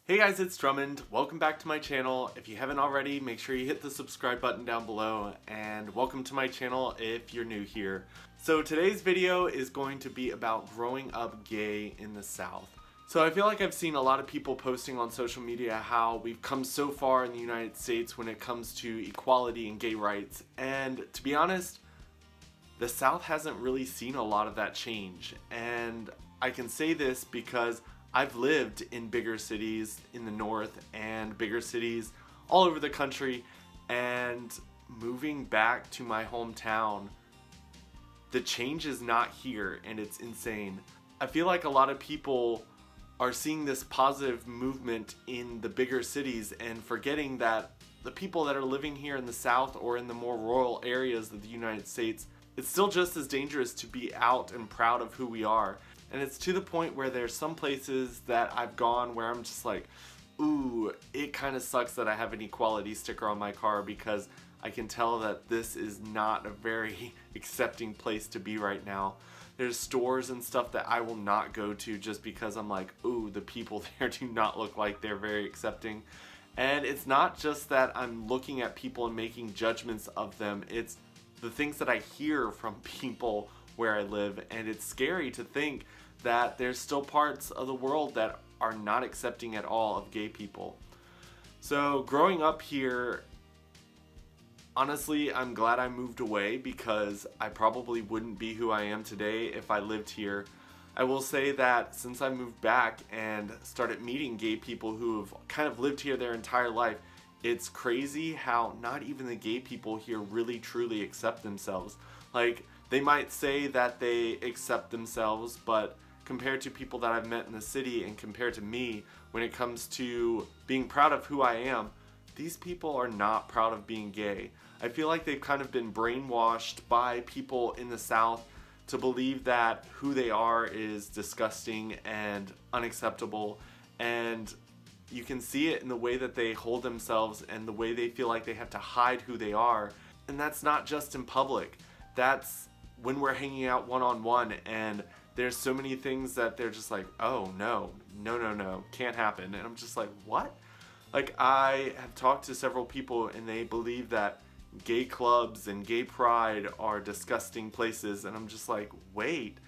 Hey guys, it's Drummond. Welcome back to my channel. If you haven't already, make sure you hit the subscribe button down below, and welcome to my channel if you're new here. So today's video is going to be about growing up gay in the South. So I feel like I've seen a lot of people posting on social media how we've come so far in the United States when it comes to equality and gay rights, and to be honest, the South hasn't really seen a lot of that change. And I can say this because I've lived in bigger cities in the North and bigger cities all over the country, and moving back to my hometown, the change is not here, and it's insane. I feel like a lot of people are seeing this positive movement in the bigger cities and forgetting that the people that are living here in the South or in the more rural areas of the United States, it's still just as dangerous to be out and proud of who we are. And it's to the point where there's some places that I've gone where I'm just like, ooh, it kind of sucks that I have an equality sticker on my car, because I can tell that this is not a very accepting place to be right now. There's stores and stuff that I will not go to just because I'm like, ooh, the people there do not look like they're very accepting. And it's not just that I'm looking at people and making judgments of them, it's the things that I hear from people where I live, and it's scary to think that there's still parts of the world that are not accepting at all of gay people. So growing up here, honestly, I'm glad I moved away, because I probably wouldn't be who I am today if I lived here. I will say that since I moved back and started meeting gay people who have kind of lived here their entire life, it's crazy how not even the gay people here really truly accept themselves. Like, they might say that they accept themselves, but compared to people that I've met in the city and compared to me, when it comes to being proud of who I am, these people are not proud of being gay. I feel like they've kind of been brainwashed by people in the South to believe that who they are is disgusting and unacceptable, and you can see it in the way that they hold themselves and the way they feel like they have to hide who they are. And that's not just in public. That's when we're hanging out one-on-one, and there's so many things that they're just like, oh no, can't happen. And I'm just like, what? Like, I have talked to several people and they believe that gay clubs and gay pride are disgusting places, and I'm just like, wait.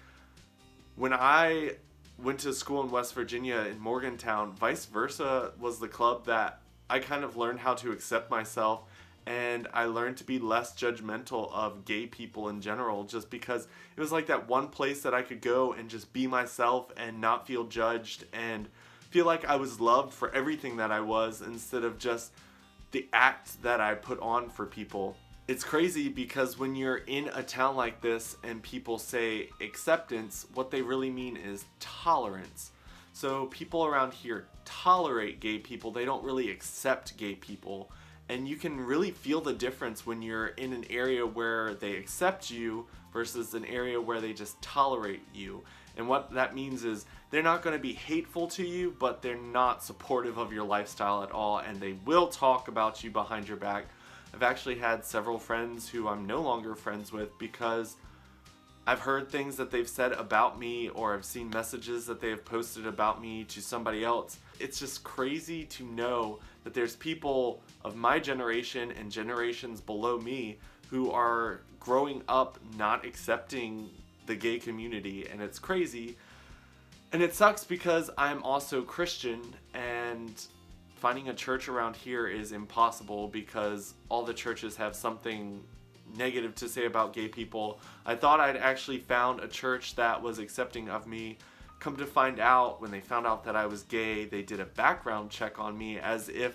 When I went to school in West Virginia in Morgantown, Vice Versa was the club that I kind of learned how to accept myself, and I learned to be less judgmental of gay people in general, just because it was like that one place that I could go and just be myself and not feel judged and feel like I was loved for everything that I was, instead of just the act that I put on for people. It's crazy because when you're in a town like this and people say acceptance, what they really mean is tolerance. So people around here tolerate gay people, they don't really accept gay people. And you can really feel the difference when you're in an area where they accept you versus an area where they just tolerate you. And what that means is they're not going to be hateful to you, but they're not supportive of your lifestyle at all, and they will talk about you behind your back. I've actually had several friends who I'm no longer friends with because I've heard things that they've said about me, or I've seen messages that they have posted about me to somebody else. It's just crazy to know that there's people of my generation and generations below me who are growing up not accepting the gay community, and it's crazy. And it sucks because I'm also Christian, and finding a church around here is impossible because all the churches have something negative to say about gay people. I thought I'd actually found a church that was accepting of me. Come to find out, when they found out that I was gay, they did a background check on me as if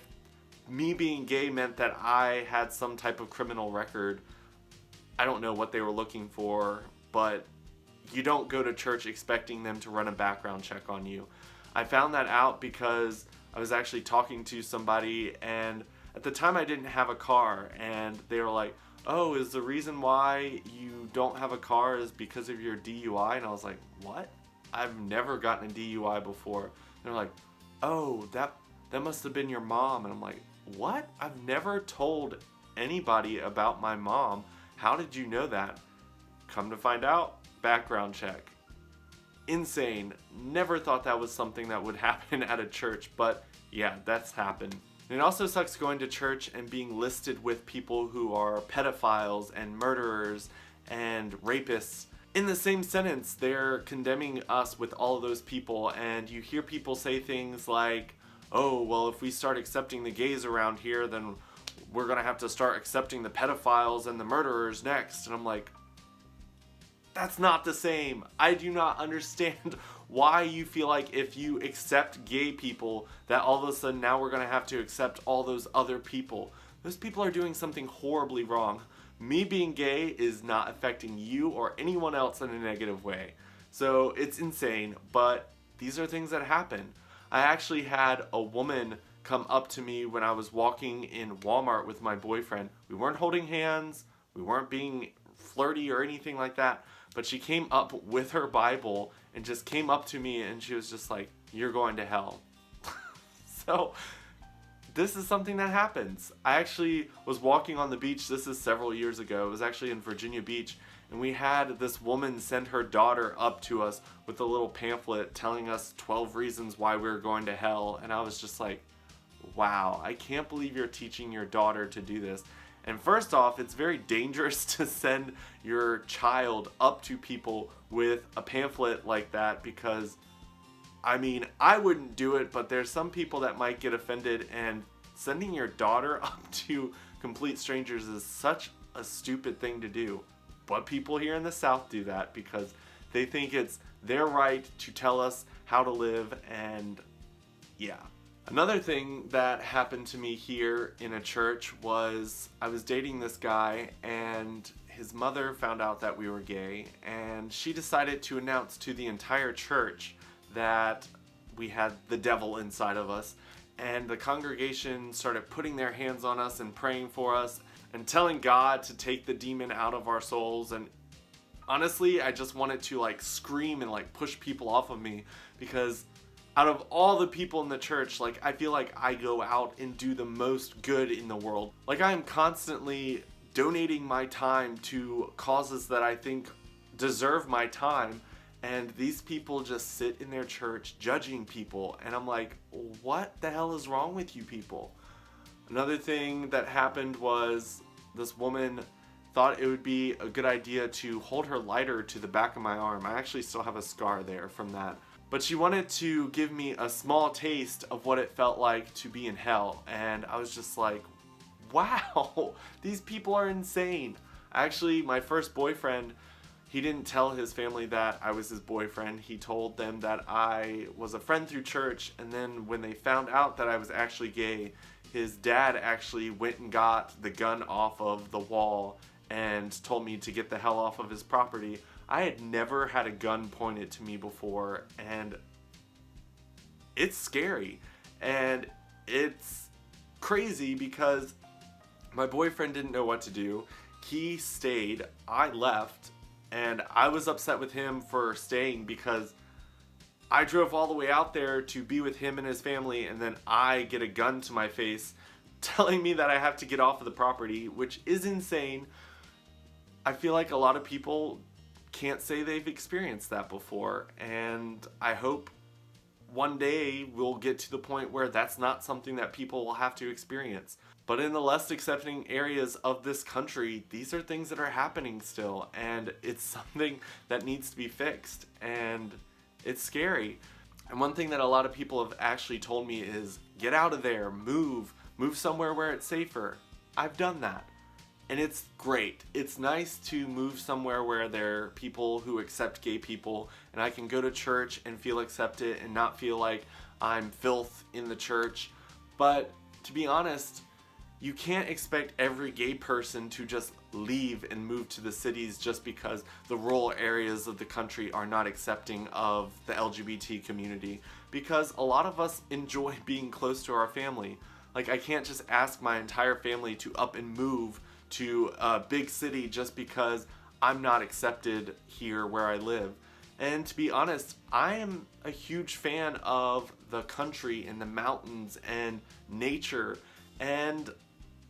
me being gay meant that I had some type of criminal record. I don't know what they were looking for, but you don't go to church expecting them to run a background check on you. I found that out because I was actually talking to somebody, and at the time I didn't have a car, and they were like, oh, is the reason why you don't have a car is because of your DUI? And I was like, what? I've never gotten a DUI before. And they're like, oh, that must have been your mom. And I'm like, what? I've never told anybody about my mom. How did you know that? Come to find out, background check. Insane. Never thought that was something that would happen at a church, but Yeah, that's happened. And it also sucks going to church and being listed with people who are pedophiles and murderers and rapists. In the same sentence, they're condemning us with all of those people, and you hear people say things like, oh, well, if we start accepting the gays around here, then we're gonna have to start accepting the pedophiles and the murderers next. And I'm like, that's not the same. I do not understand why you feel like if you accept gay people, that all of a sudden now we're gonna have to accept all those other people. Those people are doing something horribly wrong. Me being gay is not affecting you or anyone else in a negative way. So it's insane, but these are things that happen. I actually had a woman come up to me when I was walking in Walmart with my boyfriend. We weren't holding hands, we weren't being flirty or anything like that, but she came up with her Bible and just came up to me and she was just like, "You're going to hell." So this is something that happens. I actually was walking on the beach, this is several years ago, it was actually in Virginia Beach, and we had this woman send her daughter up to us with a little pamphlet telling us 12 reasons why we were going to hell, and I was just like, wow, I can't believe you're teaching your daughter to do this. And first off, it's very dangerous to send your child up to people with a pamphlet like that because, I mean, I wouldn't do it, but there's some people that might get offended, and sending your daughter up to complete strangers is such a stupid thing to do. But people here in the South do that because they think it's their right to tell us how to live, and yeah. Another thing that happened to me here in a church was I was dating this guy, and his mother found out that we were gay, and she decided to announce to the entire church that we had the devil inside of us, and the congregation started putting their hands on us and praying for us and telling God to take the demon out of our souls. And honestly, I just wanted to like scream and like push people off of me, because out of all the people in the church, like, I feel like I go out and do the most good in the world. Like, I am constantly donating my time to causes that I think deserve my time, and these people just sit in their church judging people, and I'm like, what the hell is wrong with you people? Another thing that happened was this woman thought it would be a good idea to hold her lighter to the back of my arm. I actually still have a scar there from that. But she wanted to give me a small taste of what it felt like to be in hell. And I was just like, wow, these people are insane. Actually, my first boyfriend, he didn't tell his family that I was his boyfriend. He told them that I was a friend through church. And then when they found out that I was actually gay, his dad actually went and got the gun off of the wall and told me to get the hell off of his property. I had never had a gun pointed to me before, and it's scary, and it's crazy because my boyfriend didn't know what to do. He stayed, I left, and I was upset with him for staying because I drove all the way out there to be with him and his family, and then I get a gun to my face telling me that I have to get off of the property, which is insane. I feel like a lot of people can't say they've experienced that before, and I hope one day we'll get to the point where that's not something that people will have to experience. But in the less accepting areas of this country, these are things that are happening still, and it's something that needs to be fixed, and it's scary. And one thing that a lot of people have actually told me is, get out of there, move somewhere where it's safer. I've done that. And it's great. It's nice to move somewhere where there are people who accept gay people, and I can go to church and feel accepted and not feel like I'm filth in the church. But to be honest, you can't expect every gay person to just leave and move to the cities just because the rural areas of the country are not accepting of the LGBT community, because a lot of us enjoy being close to our family. Like, I can't just ask my entire family to up and move to a big city just because I'm not accepted here where I live. And to be honest, I am a huge fan of the country and the mountains and nature, and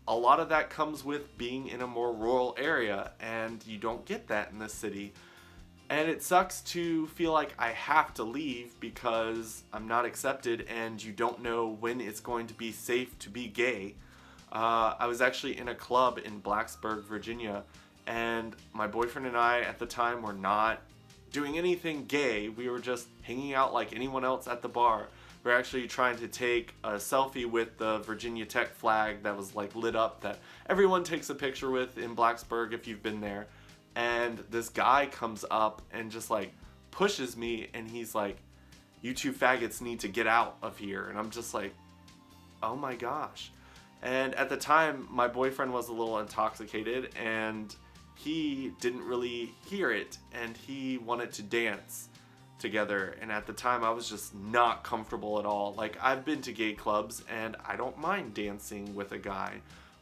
a lot of that comes with being in a more rural area, and you don't get that in the city. And it sucks to feel like I have to leave because I'm not accepted and you don't know when it's going to be safe to be gay. I was actually in a club in Blacksburg, Virginia, and my boyfriend and I at the time were not doing anything gay. We were just hanging out like anyone else at the bar. We were actually trying to take a selfie with the Virginia Tech flag that was like lit up that everyone takes a picture with in Blacksburg if you've been there. And this guy comes up and just like pushes me and he's like, "You two faggots need to get out of here." And I'm just like, oh my gosh. And at the time, my boyfriend was a little intoxicated and he didn't really hear it and he wanted to dance together. And at the time, I was just not comfortable at all. Like, I've been to gay clubs and I don't mind dancing with a guy.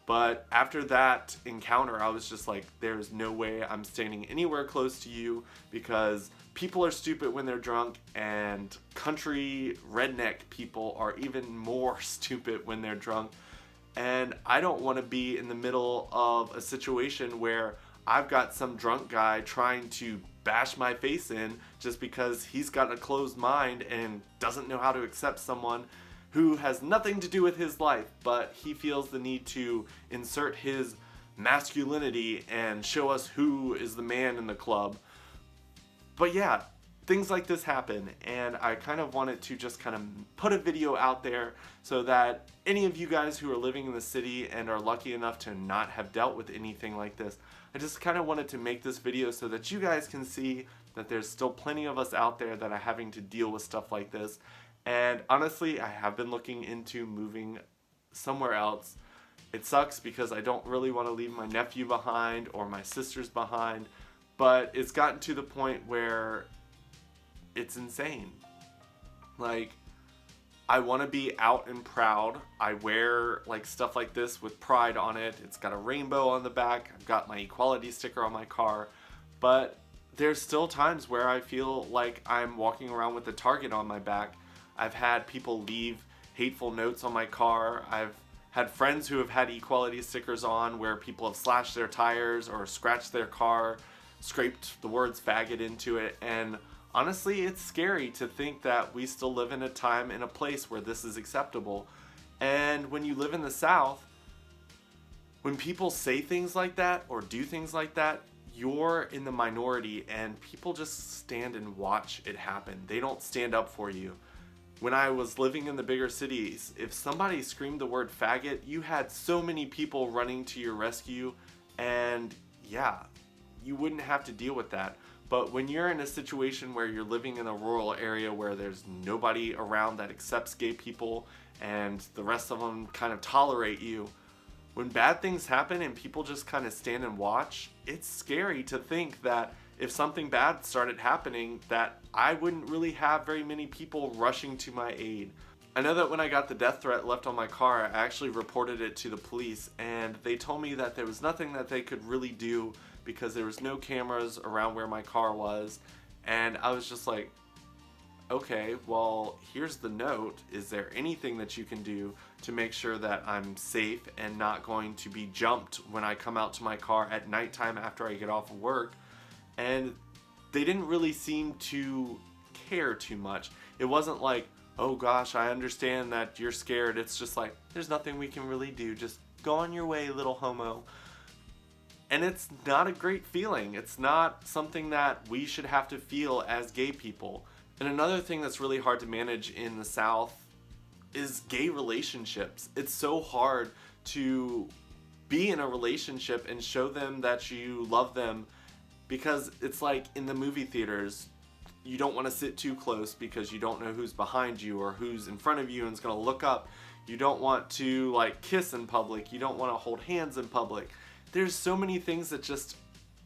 But after that encounter, I was just like, there's no way I'm standing anywhere close to you because people are stupid when they're drunk and country redneck people are even more stupid when they're drunk. And I don't want to be in the middle of a situation where I've got some drunk guy trying to bash my face in just because he's got a closed mind and doesn't know how to accept someone who has nothing to do with his life, but he feels the need to insert his masculinity and show us who is the man in the club. But yeah, things like this happen, and I kind of wanted to just kind of put a video out there so that any of you guys who are living in the city and are lucky enough to not have dealt with anything like this, I just kind of wanted to make this video so that you guys can see that there's still plenty of us out there that are having to deal with stuff like this. And honestly, I have been looking into moving somewhere else. It sucks because I don't really want to leave my nephew behind or my sisters behind, but it's gotten to the point where it's insane. Like, I want to be out and proud. I wear like stuff like this with pride on it. It's got a rainbow on the back. I've got my equality sticker on my car. But there's still times where I feel like I'm walking around with a target on my back. I've had people leave hateful notes on my car. I've had friends who have had equality stickers on where people have slashed their tires or scratched their car, scraped the words faggot into it. And honestly, it's scary to think that we still live in a time and a place where this is acceptable. And when you live in the South, when people say things like that or do things like that, you're in the minority and people just stand and watch it happen. They don't stand up for you. When I was living in the bigger cities, if somebody screamed the word faggot, you had so many people running to your rescue, and yeah, you wouldn't have to deal with that. But when you're in a situation where you're living in a rural area where there's nobody around that accepts gay people and the rest of them kind of tolerate you, when bad things happen and people just kind of stand and watch, it's scary to think that if something bad started happening, that I wouldn't really have very many people rushing to my aid. I know that when I got the death threat left on my car, I actually reported it to the police, and they told me that there was nothing that they could really do because there was no cameras around where my car was. And I was just like, okay, well, here's the note. Is there anything that you can do to make sure that I'm safe and not going to be jumped when I come out to my car at nighttime after I get off of work? And they didn't really seem to care too much. It wasn't like, oh gosh, I understand that you're scared. It's just like, there's nothing we can really do. Just go on your way, little homo. And it's not a great feeling. It's not something that we should have to feel as gay people. And another thing that's really hard to manage in the South is gay relationships. It's so hard to be in a relationship and show them that you love them, because it's like in the movie theaters, you don't want to sit too close because you don't know who's behind you or who's in front of you and is going to look up. You don't want to like kiss in public. You don't want to hold hands in public. There's so many things that just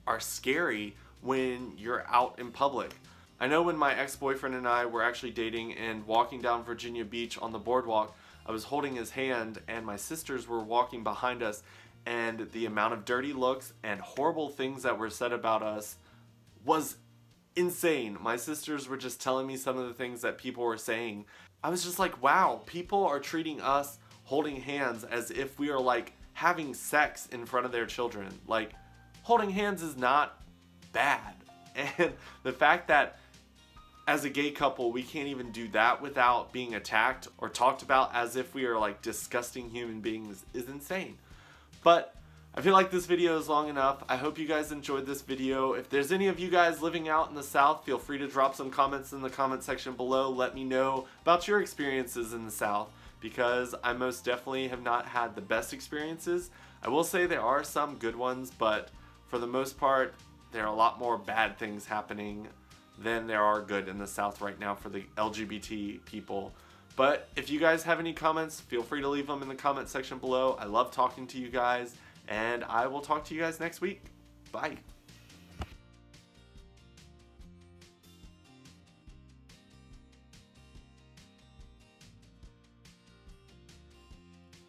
are scary when you're out in public. I know when my ex-boyfriend and I were actually dating and walking down Virginia Beach on the boardwalk, I was holding his hand and my sisters were walking behind us, and the amount of dirty looks and horrible things that were said about us was insane. My sisters were just telling me some of the things that people were saying. I was just like, wow, people are treating us holding hands as if we are like having sex in front of their children. Like, holding hands is not bad. And the fact that as a gay couple, we can't even do that without being attacked or talked about as if we are like disgusting human beings is insane. But I feel like this video is long enough. I hope you guys enjoyed this video. If there's any of you guys living out in the South, feel free to drop some comments in the comment section below. Let me know about your experiences in the South, because I most definitely have not had the best experiences. I will say there are some good ones, but for the most part, there are a lot more bad things happening than there are good in the South right now for the LGBT people. But if you guys have any comments, feel free to leave them in the comment section below. I love talking to you guys, and I will talk to you guys next week. Bye.